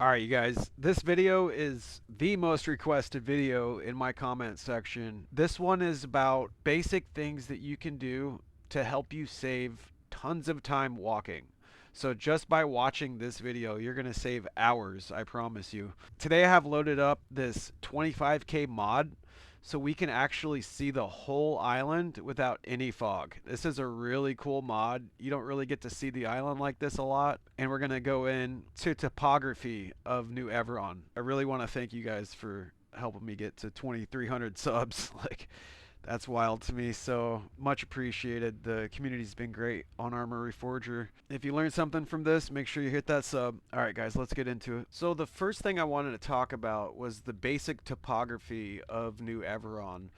Alright, you guys, this video is the most requested video in my comment section. This one is about basic things that you can do to help you save tons of time walking. So just by watching this video, you're going to save hours, I promise you. Today I have loaded up this 25K mod so we can actually see the whole island without any fog. This is a really cool mod. You don't really get to see the island like this a lot. And we're going to go in to topography of New Everon. I really want to thank you guys for helping me get to 2,300 subs. Like, that's wild to me, so much appreciated. The community's been great on Arma Reforger. If you learned something from this, make sure you hit that sub. Alright guys, let's get into it. So the first thing I wanted to talk about was the basic topography of New Everon.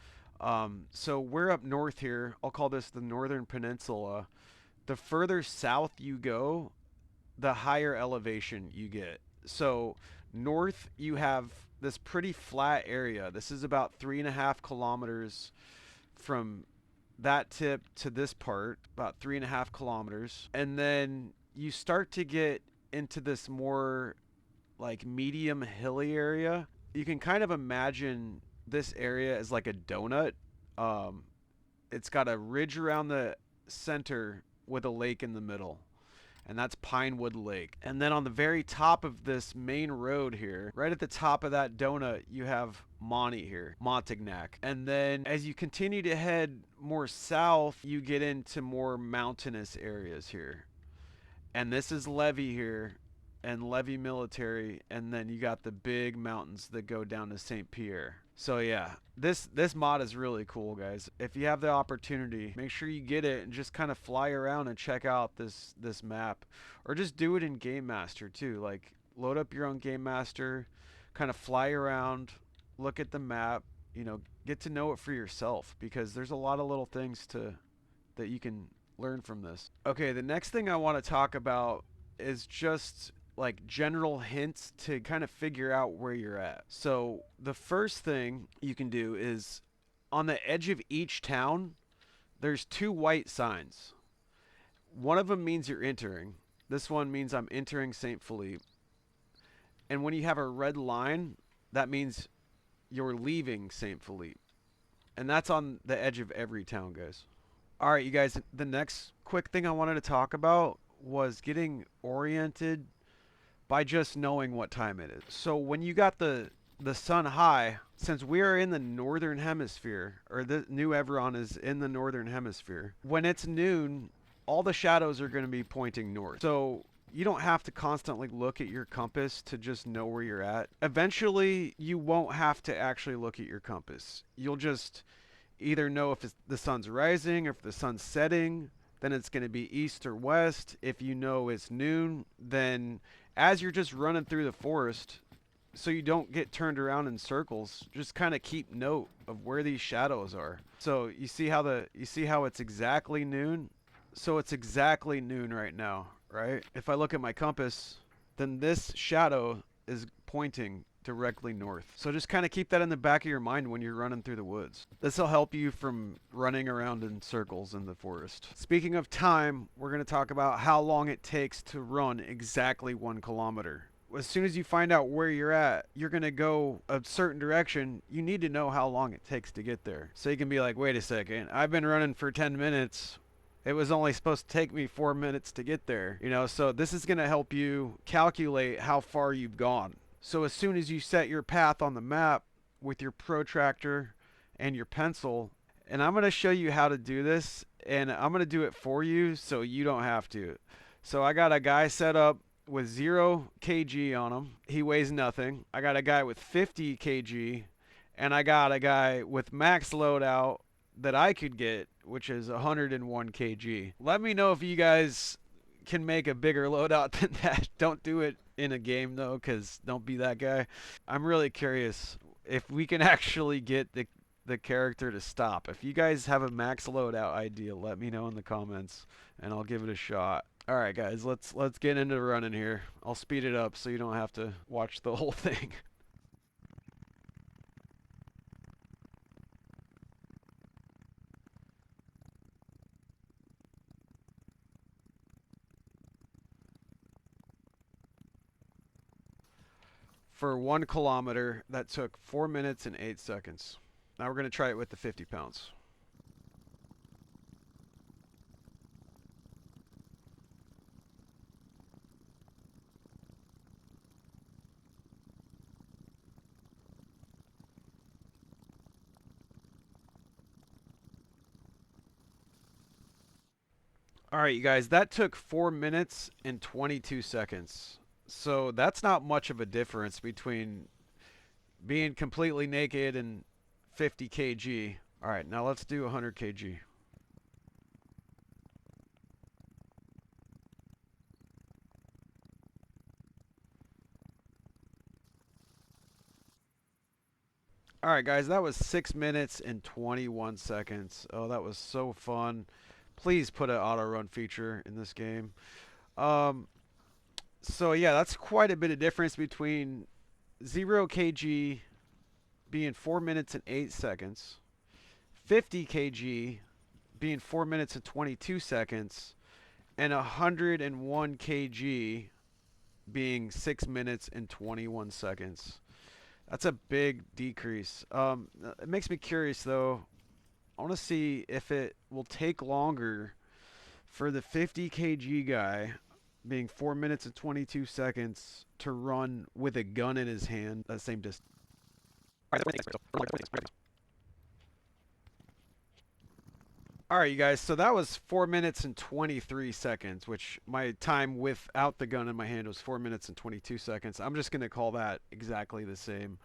So we're up north here. I'll call this the Northern Peninsula. The further south you go, the higher elevation you get. So north you have this pretty flat area. This is about 3.5 kilometers from that tip to this part, about 3.5 kilometers. And then you start to get into this more like medium hilly area. You can kind of imagine this area as like a donut. Um, it's got a ridge around the center with a lake in the middle, and that's Pinewood Lake. And then on the very top of this main road here, right at the top of that donut, you have Monty here, Montignac. And then as you continue to head more south, you get into more mountainous areas here. And this is Levy here, and Levy Military, and then you got the big mountains that go down to St. Pierre. So yeah, this mod is really cool, guys. If you have the opportunity, make sure you get it and just kind of fly around and check out this map, or just do it in Game Master too. Like, load up your own Game Master, kind of fly around, look at the map, get to know it for yourself, because there's a lot of little things that you can learn from this. Okay, the next thing I want to talk about is just like general hints to kind of figure out where you're at. So the first thing you can do is on the edge of each town, there's two white signs. One of them means you're entering. This one means I'm entering St. Philippe. And when you have a red line, that means you're leaving St. Philippe. And that's on the edge of every town, guys. All right, you guys, the next quick thing I wanted to talk about was getting oriented by just knowing what time it is. So when you got the sun high, since we are in the northern hemisphere, or the New Everon is in the northern hemisphere, when it's noon, all the shadows are going to be pointing north. So you don't have to constantly look at your compass to just know where you're at. Eventually, you won't have to actually look at your compass. You'll just either know if the sun's rising or if the sun's setting. Then it's going to be east or west. If you know it's noon, then as you're just running through the forest, so you don't get turned around in circles, just kind of keep note of where these shadows are. So you see how it's exactly noon? So it's exactly noon right now, right? If I look at my compass, then this shadow is pointing directly north. So just kind of keep that in the back of your mind when you're running through the woods. This will help you from running around in circles in the forest. Speaking of time, we're going to talk about how long it takes to run exactly 1 kilometer. As soon as you find out where you're at, you're going to go a certain direction. You need to know how long it takes to get there. So you can be like, wait a second, I've been running for 10 minutes. It was only supposed to take me 4 minutes to get there. So this is going to help you calculate how far you've gone. So as soon as you set your path on the map with your protractor and your pencil, and I'm going to show you how to do this, and I'm going to do it for you so you don't have to. So I got a guy set up with 0 kg on him. He weighs nothing. I got a guy with 50 kg, and I got a guy with max loadout that I could get, which is 101 kg. Let me know if you guys can make a bigger loadout than that. Don't do it in a game though, because don't be that guy. I'm really curious if we can actually get the character to stop. If you guys have a max loadout idea, let me know in the comments and I'll give it a shot. Alright guys, let's get into running here. I'll speed it up so you don't have to watch the whole thing. for 1 kilometer. That took 4 minutes and 8 seconds. Now we're going to try it with the 50 pounds. All right, you guys, that took 4 minutes and 22 seconds. So that's not much of a difference between being completely naked and 50 kg. All right, now let's do 100 kg. All right, guys, that was 6 minutes and 21 seconds. Oh, that was so fun. Please put an auto run feature in this game. Um, so yeah, that's quite a bit of difference between 0 kg being 4 minutes and 8 seconds, 50 kg being 4 minutes and 22 seconds, and 101 kg being 6 minutes and 21 seconds. That's a big decrease. It makes me curious though. I want to see if it will take longer for the 50 kg guy being 4 minutes and 22 seconds to run with a gun in his hand that same distance. All right, you guys. So that was 4 minutes and 23 seconds, which my time without the gun in my hand was 4 minutes and 22 seconds. I'm just going to call that exactly the same.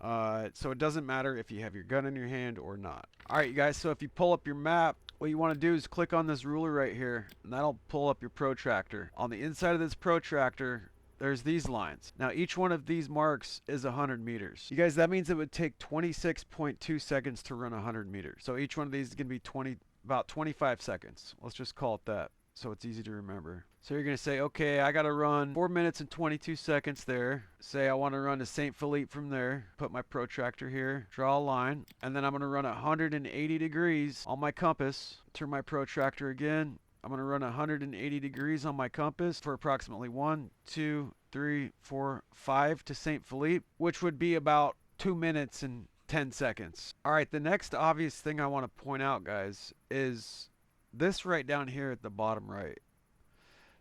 So it doesn't matter if you have your gun in your hand or not. All right, you guys. So if you pull up your map, what you want to do is click on this ruler right here, and that'll pull up your protractor. On the inside of this protractor, there's these lines. Now each one of these marks is 100 meters. You guys, that means it would take 26.2 seconds to run 100 meters. So each one of these is going to be about 25 seconds. Let's just call it that so it's easy to remember. So you're going to say, okay, I got to run 4 minutes and 22 seconds there. Say I want to run to St. Philippe from there. Put my protractor here, draw a line, and then I'm going to run 180 degrees on my compass. Turn my protractor again. I'm going to run 180 degrees on my compass for approximately 1, 2, 3, 4, 5 to St. Philippe, which would be about 2 minutes and 10 seconds. All right, the next obvious thing I want to point out, guys, is this right down here at the bottom right.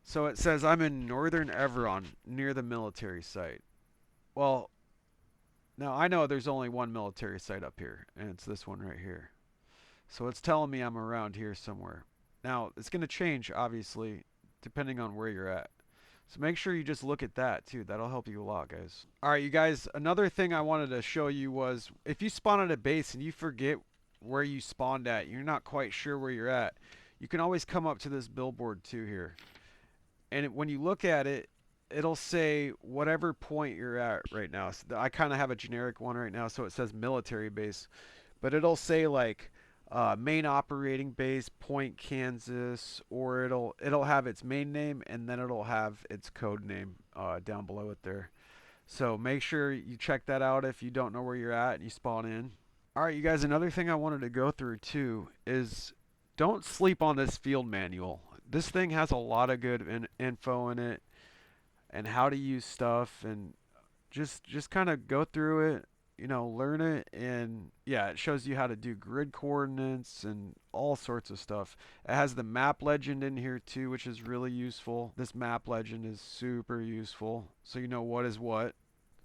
So it says I'm in northern Everon near the military site. Well, now I know there's only one military site up here, and it's this one right here. So it's telling me I'm around here somewhere. Now, it's going to change, obviously, depending on where you're at. So make sure you just look at that, too. That'll help you a lot, guys. All right, you guys, another thing I wanted to show you was if you spawn at a base and you forget where you spawned at, you're not quite sure where you're at, you can always come up to this billboard, too, here. And when you look at it, it'll say whatever point you're at right now. So I kind of have a generic one right now, so it says military base. But it'll say, like, main operating base, Point, Kansas, or it'll have its main name and then it'll have its code name down below it there. So make sure you check that out if you don't know where you're at and you spawn in. All right, you guys, another thing I wanted to go through too is don't sleep on this field manual. This thing has a lot of good info in it and how to use stuff, and just kind of go through it, learn it, and yeah, it shows you how to do grid coordinates and all sorts of stuff. It has the map legend in here too, which is really useful. This map legend is super useful, so you know what is what.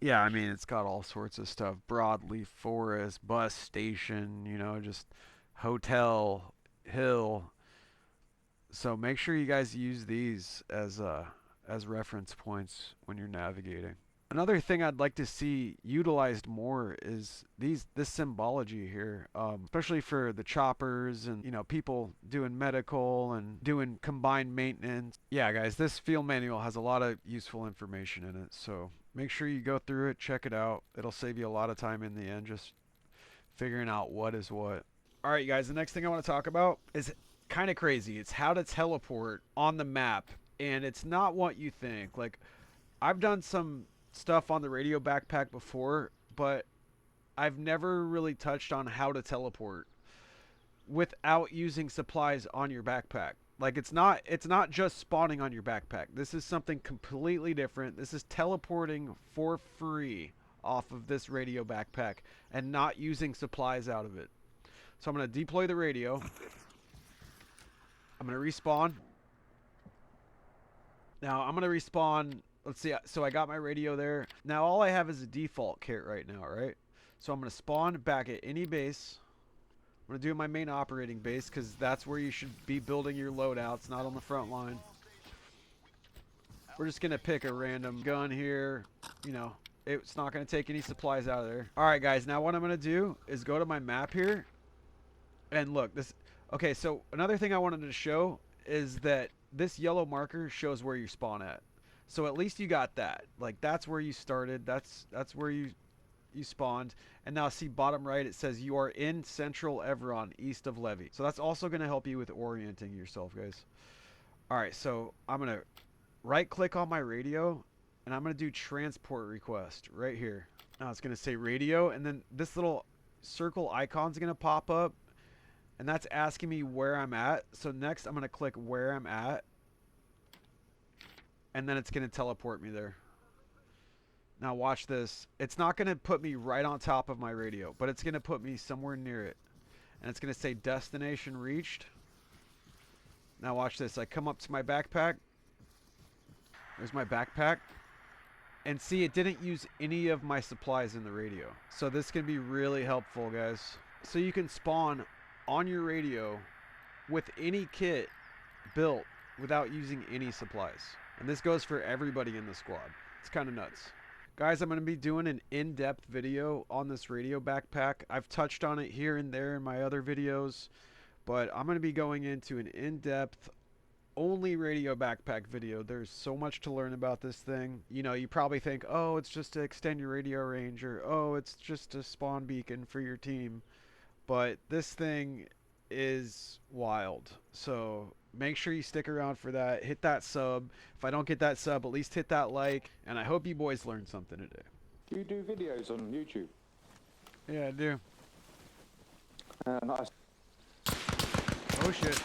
Yeah, I mean, it's got all sorts of stuff. Broadleaf forest, bus station, just hotel, hill. So make sure you guys use these as reference points when you're navigating. Another thing I'd like to see utilized more is this symbology here, especially for the choppers and people doing medical and doing combined maintenance. Yeah, guys, this field manual has a lot of useful information in it, so make sure you go through it, check it out. It'll save you a lot of time in the end, just figuring out what is what. All right, you guys, the next thing I want to talk about is kind of crazy. It's how to teleport on the map, and it's not what you think. Like, I've done some stuff on the radio backpack before, but I've never really touched on how to teleport without using supplies on your backpack. Like it's not just spawning on your backpack. This is something completely different. This is teleporting for free off of this radio backpack and not using supplies out of it. So I'm going to deploy the radio. I'm going to respawn. Now I'm going to respawn. Let's see. So I got my radio there. Now all I have is a default kit right now, right? So I'm going to spawn back at any base. I'm going to do my main operating base because that's where you should be building your loadouts, not on the front line. We're just going to pick a random gun here. You know, it's not going to take any supplies out of there. All right, guys. Now what I'm going to do is go to my map here. And look, this... Okay, so another thing I wanted to show is that this yellow marker shows where you spawn at. So at least you got that. Like, that's where you started. That's where you spawned. And now see bottom right, it says you are in central Everon, east of Levy. So that's also going to help you with orienting yourself, guys. All right, so I'm going to right click on my radio and I'm going to do transport request right here. Now it's going to say radio, and then this little circle icon is going to pop up, and that's asking me where I'm at. So next I'm going to click where I'm at, and then it's going to teleport me there. Now watch this. It's not going to put me right on top of my radio, but it's going to put me somewhere near it. And it's going to say destination reached. Now watch this. I come up to my backpack. There's my backpack. And see, it didn't use any of my supplies in the radio. So this can be really helpful, guys. So you can spawn on your radio with any kit built without using any supplies. And this goes for everybody in the squad. It's kind of nuts. Guys, I'm going to be doing an in-depth video on this radio backpack. I've touched on it here and there in my other videos, but I'm going to be going into an in-depth only radio backpack video. There's so much to learn about this thing. You know, you probably think, oh, it's just to extend your radio range, or oh, it's just a spawn beacon for your team. But this thing is wild. So make sure you stick around for that. Hit that sub. If I don't get that sub, at least hit that like. And I hope you boys learned something today. Do you do videos on YouTube? Yeah, I do. Nice. Oh shit.